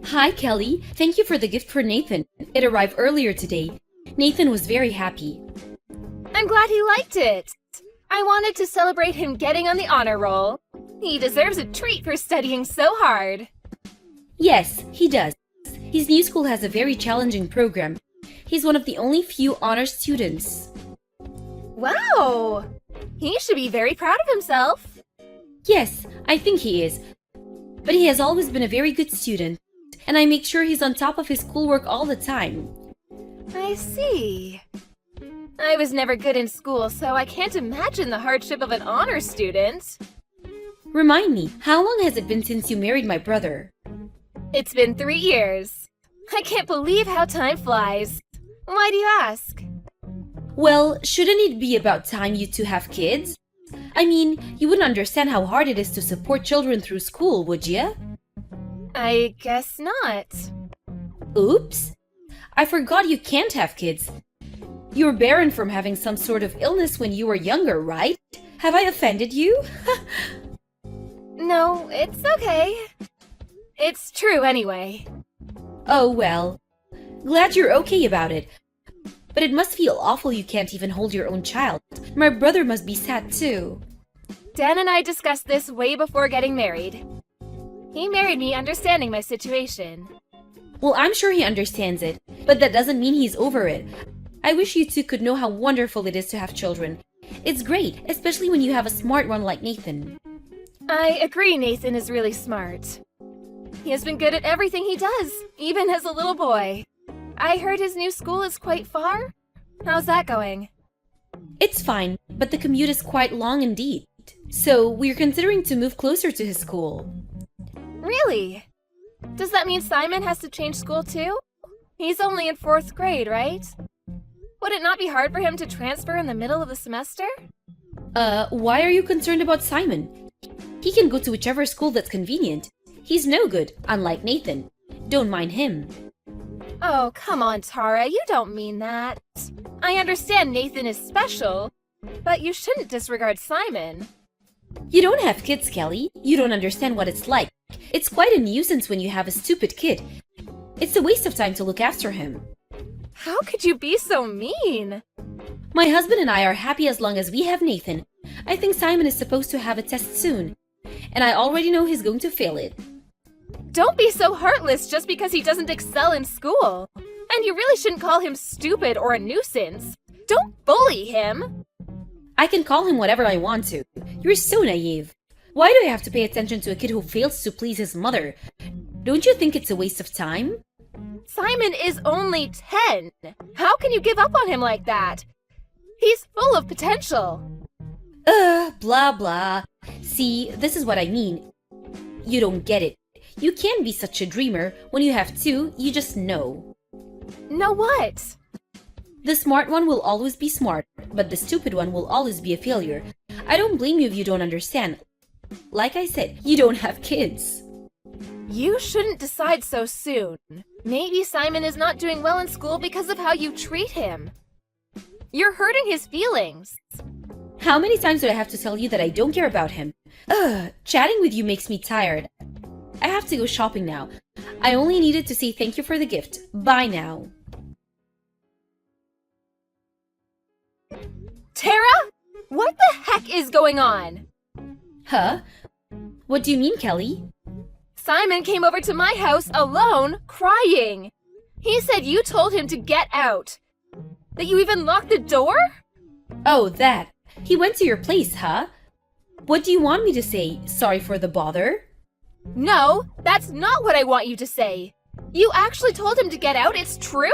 Hi, Kelly. Thank you for the gift for Nathan. It arrived earlier today. Nathan was very happy. I'm glad he liked it. I wanted to celebrate him getting on the honor roll. He deserves a treat for studying so hard. Yes, he does. His new school has a very challenging program. He's one of the only few honor students. Wow! He should be very proud of himself. Yes, I think he is. But he has always been a very good student, and I make sure he's on top of his schoolwork all the time. I see. I was never good in school, so I can't imagine the hardship of an honor student. Remind me, how long has it been since you married my brother? It's been 3 years. I can't believe how time flies. Why do you ask? Well, shouldn't it be about time you two have kids? I mean, you wouldn't understand how hard it is to support children through school, would you? I guess not. Oops! I forgot you can't have kids. You were barren from having some sort of illness when you were younger, right? Have I offended you? No, it's okay. It's true anyway. Oh well. Glad you're okay about it. But it must feel awful you can't even hold your own child. My brother must be sad too. Dan and I discussed this way before getting married. He married me understanding my situation. Well, I'm sure he understands it, but that doesn't mean he's over it. I wish you two could know how wonderful it is to have children. It's great, especially when you have a smart one like Nathan. I agree Nathan is really smart. He has been good at everything he does, even as a little boy. I heard his new school is quite far. How's that going? It's fine, but the commute is quite long indeed. So we're considering to move closer to his school. Really? Does that mean Simon has to change school too? He's only in 4th grade, right? Would it not be hard for him to transfer in the middle of the semester? Why are you concerned about Simon? He can go to whichever school that's convenient. He's no good, unlike Nathan. Don't mind him. Oh, come on, Tara, you don't mean that. I understand Nathan is special, but you shouldn't disregard Simon. You don't have kids, Kelly. You don't understand what it's like. It's quite a nuisance when you have a stupid kid. It's a waste of time to look after him. How could you be so mean? My husband and I are happy as long as we have Nathan. I think Simon is supposed to have a test soon, and I already know he's going to fail it. Don't be so heartless just because he doesn't excel in school. And you really shouldn't call him stupid or a nuisance. Don't bully him. I can call him whatever I want to. You're so naive. Why do I have to pay attention to a kid who fails to please his mother? Don't you think it's a waste of time? Simon is only 10. How can you give up on him like that? He's full of potential. Blah blah. See, this is what I mean. You don't get it. You can't be such a dreamer. When you have two, you just know. Know what? The smart one will always be smart, but the stupid one will always be a failure. I don't blame you if you don't understand. Like I said, you don't have kids. You shouldn't decide so soon. Maybe Simon is not doing well in school because of how you treat him. You're hurting his feelings. How many times do I have to tell you that I don't care about him? Chatting with you makes me tired. I have to go shopping now. I only needed to say thank you for the gift. Bye now. Tara? What the heck is going on? Huh? What do you mean, Kelly? Simon came over to my house alone, crying. He said you told him to get out. That you even locked the door? Oh, that. He went to your place, huh? What do you want me to say? Sorry for the bother? No, that's not what I want you to say. You actually told him to get out, it's true?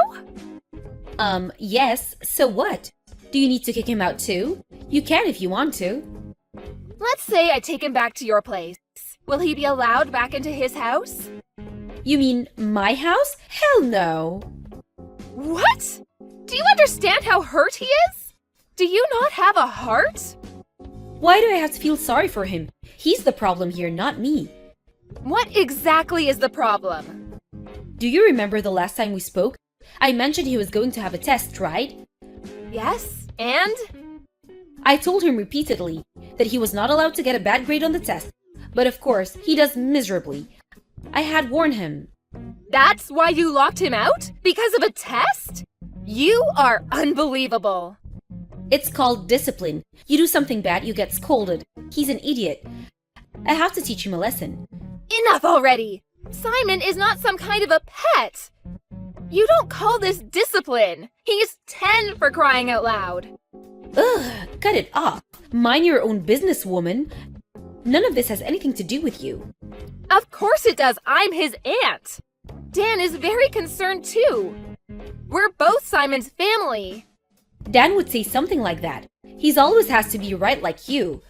Yes. So what? Do you need to kick him out too? You can if you want to. Let's say I take him back to your place. Will he be allowed back into his house? You mean my house? Hell no. What? Do you understand how hurt he is? Do you not have a heart? Why do I have to feel sorry for him? He's the problem here, not me. What exactly is the problem? Do you remember the last time we spoke? I mentioned he was going to have a test, right? Yes, and? I told him repeatedly that he was not allowed to get a bad grade on the test. But of course, he does miserably. I had warned him. That's why you locked him out? Because of a test? You are unbelievable. It's called discipline. You do something bad, you get scolded. He's an idiot. I have to teach him a lesson. Enough already! Simon is not some kind of a pet! You don't call this discipline! He's 10 for crying out loud! Ugh, cut it off. Mind your own business, woman. None of this has anything to do with you. Of course it does! I'm his aunt! Dan is very concerned too! We're both Simon's family! Dan would say something like that. He's always has to be right like you.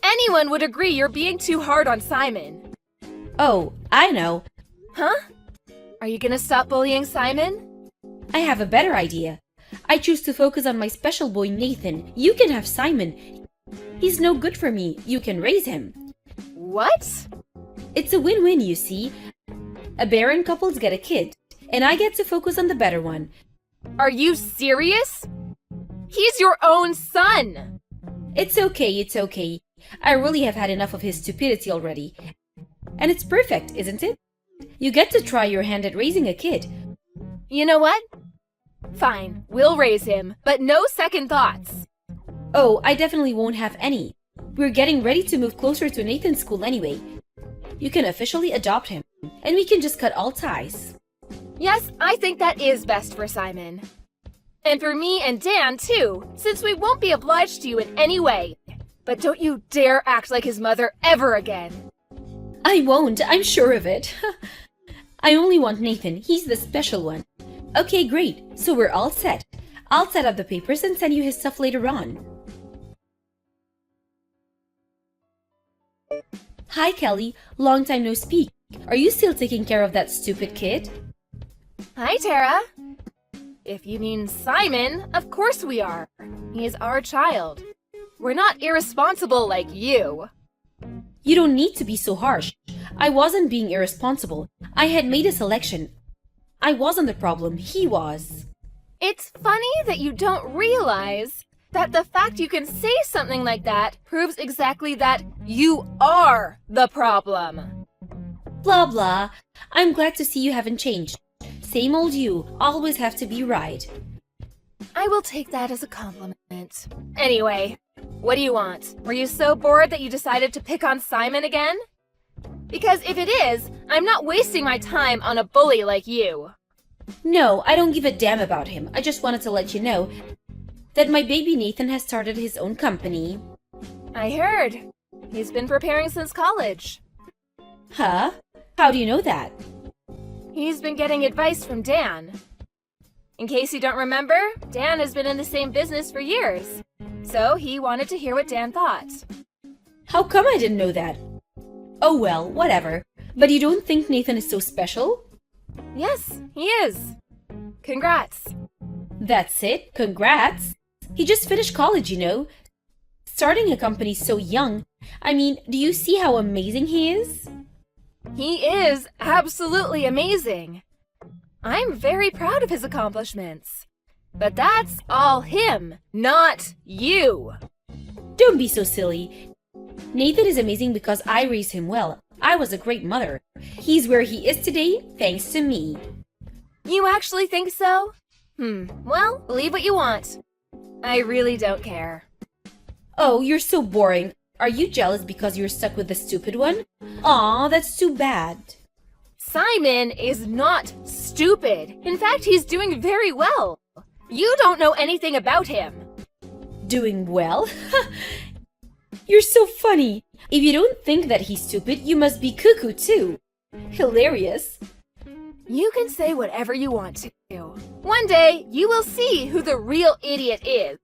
Anyone would agree you're being too hard on Simon. Oh, I know. Huh? Are you gonna stop bullying Simon? I have a better idea. I choose to focus on my special boy Nathan. You can have Simon. He's no good for me. You can raise him. What? It's a win-win, you see. A barren couples get a kid, and I get to focus on the better one. Are you serious? He's your own son! It's okay. I really have had enough of his stupidity already. And it's perfect, isn't it? You get to try your hand at raising a kid. You know what? Fine, we'll raise him, but no second thoughts. Oh, I definitely won't have any. We're getting ready to move closer to Nathan's school anyway. You can officially adopt him, and we can just cut all ties. Yes, I think that is best for Simon. And for me and Dan, too, since we won't be obliged to you in any way. But don't you dare act like his mother ever again. I won't, I'm sure of it. I only want Nathan, he's the special one. Okay, great, so we're all set. I'll set up the papers and send you his stuff later on. Hi, Kelly. Long time no speak. Are you still taking care of that stupid kid? Hi, Tara. If you mean Simon, of course we are. He is our child. We're not irresponsible like you. You don't need to be so harsh. I wasn't being irresponsible. I had made a selection. I wasn't the problem, he was. It's funny that you don't realize that the fact you can say something like that proves exactly that you are the problem. Blah blah. I'm glad to see you haven't changed. Same old you, always have to be right. I will take that as a compliment. Anyway, what do you want? Were you so bored that you decided to pick on Simon again? Because if it is, I'm not wasting my time on a bully like you. No, I don't give a damn about him. I just wanted to let you know that my baby Nathan has started his own company. I heard. He's been preparing since college. Huh? How do you know that? He's been getting advice from Dan. In case you don't remember, Dan has been in the same business for years. So he wanted to hear what Dan thought. How come I didn't know that? Oh well, whatever. But you don't think Nathan is so special? Yes, he is. Congrats. That's it, congrats. He just finished college, you know. Starting a company so young. I mean, do you see how amazing he is? He is absolutely amazing. I'm very proud of his accomplishments. But that's all him, not you. Don't be so silly. Nathan is amazing because I raised him well. I was a great mother. He's where he is today thanks to me. You actually think so? Well, believe what you want. I really don't care. Oh, you're so boring. Are you jealous because you're stuck with the stupid one? Aw, that's too bad. Simon is not stupid. In fact, he's doing very well. You don't know anything about him. Doing well? You're so funny. If you don't think that he's stupid, you must be cuckoo too. Hilarious. You can say whatever you want to. One day, you will see who the real idiot is.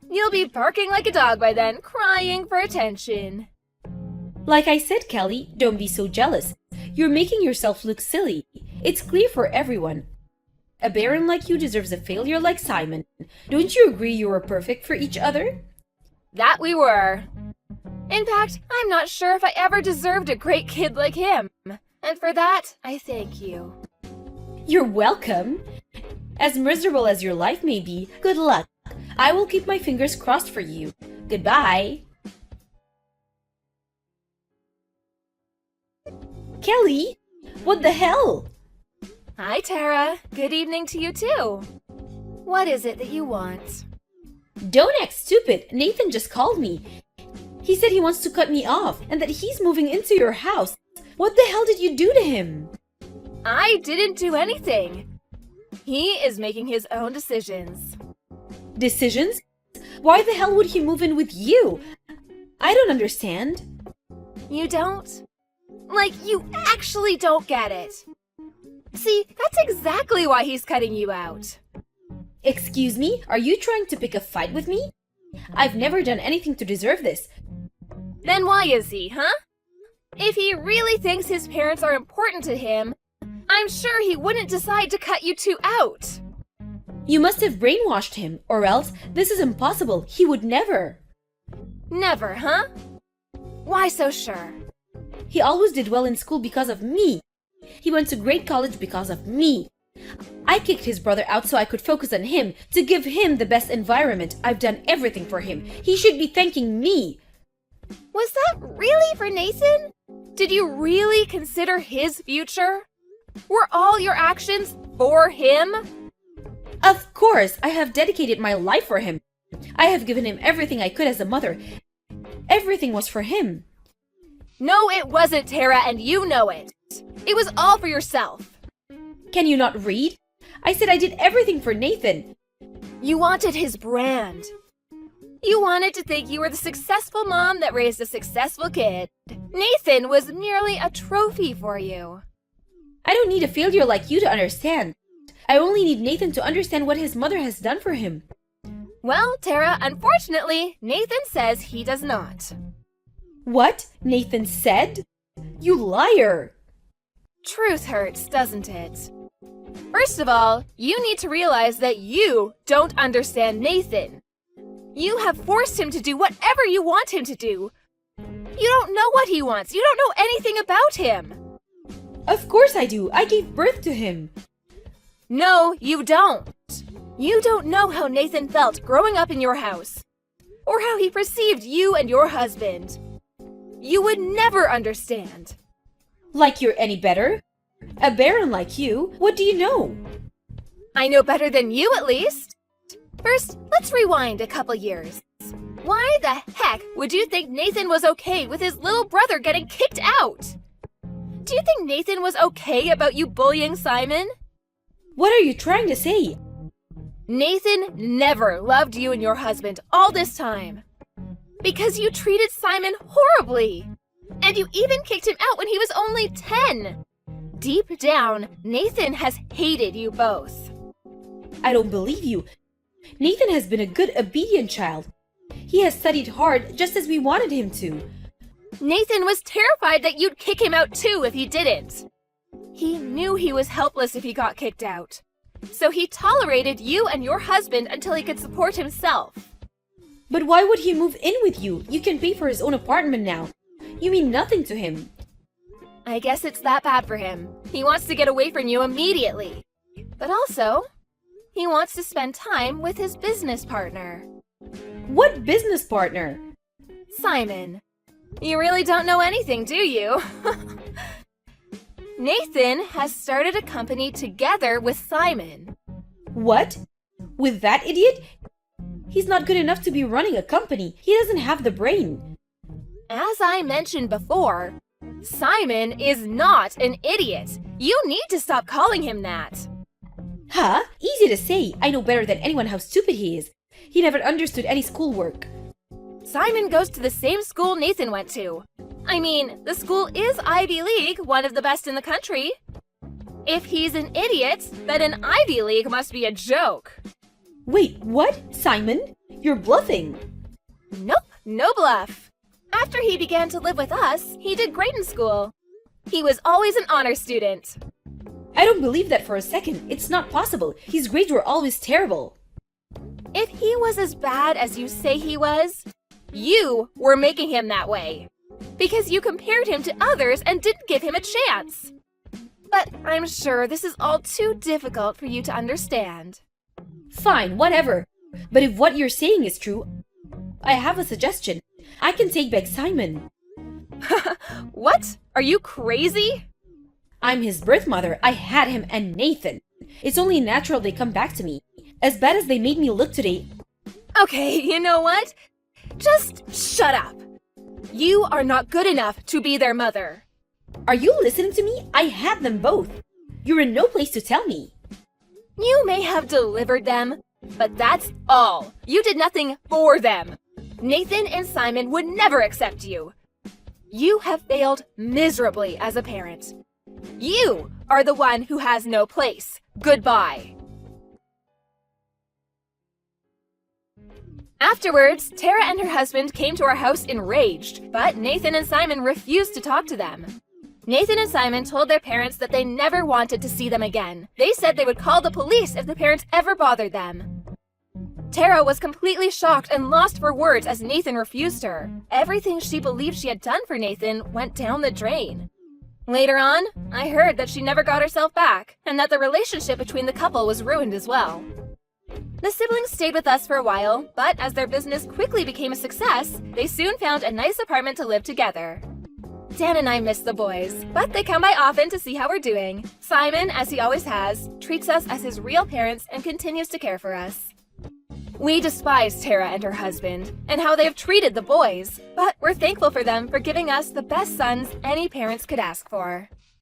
You'll be barking like a dog by then, crying for attention. Like I said, Kelly, don't be so jealous. You're making yourself look silly. It's clear for everyone. A baron like you deserves a failure like Simon. Don't you agree you were perfect for each other? That we were. In fact, I'm not sure if I ever deserved a great kid like him. And for that, I thank you. You're welcome. As miserable as your life may be, good luck. I will keep my fingers crossed for you. Goodbye. Kelly, What the hell? Hi, Tara. Good evening to you, too. What is it that you want? Don't act stupid. Nathan just called me. He said he wants to cut me off and that he's moving into your house. What the hell did you do to him? I didn't do anything. He is making his own decisions. Decisions? Why the hell would he move in with you? I don't understand. You don't? Like, you actually don't get it. See, that's exactly why he's cutting you out. Excuse me? Are you trying to pick a fight with me? I've never done anything to deserve this. Then why is he, huh? If he really thinks his parents are important to him, I'm sure he wouldn't decide to cut you two out. You must have brainwashed him, or else this is impossible. He would never. Never, huh? Why so sure? He always did well in school because of me. He went to great college because of me. I kicked his brother out so I could focus on him, to give him the best environment. I've done everything for him. He should be thanking me. Was that really for Nathan? Did you really consider his future? Were all your actions for him? Of course, I have dedicated my life for him. I have given him everything I could as a mother. Everything was for him. No, it wasn't, Tara, and you know it. It was all for yourself. Can you not read? I said I did everything for Nathan. You wanted his brand. You wanted to think you were the successful mom that raised a successful kid. Nathan was merely a trophy for you. I don't need a failure like you to understand. I only need Nathan to understand what his mother has done for him. Well, Tara, unfortunately, Nathan says he does not. What? Nathan said? You liar! Truth hurts, doesn't it? First of all, you need to realize that you don't understand Nathan. You have forced him to do whatever you want him to do. You don't know what he wants. You don't know anything about him. Of course I do. I gave birth to him. No, you don't. You don't know how Nathan felt growing up in your house, or how he perceived you and your husband. You would never understand. Like you're any better? A baron like you, what do you know? I know better than you, at least. First, let's rewind a couple years. Why the heck would you think Nathan was okay with his little brother getting kicked out? Do you think Nathan was okay about you bullying Simon? What are you trying to say? Nathan never loved you and your husband all this time. Because you treated Simon horribly. And you even kicked him out when he was only 10. Deep down, Nathan has hated you both. I don't believe you. Nathan has been a good, obedient child. He has studied hard just as we wanted him to. Nathan was terrified that you'd kick him out too if he didn't. He knew he was helpless if he got kicked out. So he tolerated you and your husband until he could support himself. But why would he move in with you? You can pay for his own apartment now. You mean nothing to him. I guess it's that bad for him. He wants to get away from you immediately. But also, he wants to spend time with his business partner. What business partner? Simon. You really don't know anything, do you? Nathan has started a company together with Simon. What? With that idiot? He's not good enough to be running a company. He doesn't have the brain. As I mentioned before, Simon is not an idiot. You need to stop calling him that. Huh? Easy to say. I know better than anyone how stupid he is. He never understood any schoolwork. Simon goes to the same school Nathan went to. I mean, the school is Ivy League, one of the best in the country. If he's an idiot, then an Ivy League must be a joke. Wait, what? Simon? You're bluffing. Nope, no bluff. After he began to live with us, he did great in school. He was always an honor student. I don't believe that for a second. It's not possible. His grades were always terrible. If he was as bad as you say he was, you were making him that way. Because you compared him to others and didn't give him a chance. But I'm sure this is all too difficult for you to understand. Fine, whatever. But if what you're saying is true, I have a suggestion. I can take back Simon. What? Are you crazy? I'm his birth mother. I had him and Nathan. It's only natural they come back to me. As bad as they made me look today. Okay, you know what? Just shut up. You are not good enough to be their mother. Are you listening to me? I had them both. You're in no place to tell me. You may have delivered them, but that's all. You did nothing for them. Nathan and Simon would never accept you. You have failed miserably as a parent. You are the one who has no place. Goodbye. Afterwards, Tara and her husband came to our house enraged, but Nathan and Simon refused to talk to them. Nathan and Simon told their parents that they never wanted to see them again. They said they would call the police if the parents ever bothered them. Tara was completely shocked and lost for words as Nathan refused her. Everything she believed she had done for Nathan went down the drain. Later on, I heard that she never got herself back, and that the relationship between the couple was ruined as well. The siblings stayed with us for a while, but as their business quickly became a success, they soon found a nice apartment to live together. Dan and I miss the boys, but they come by often to see how we're doing. Simon, as he always has, treats us as his real parents and continues to care for us. We despise Tara and her husband, and how they have treated the boys, but we're thankful for them for giving us the best sons any parents could ask for.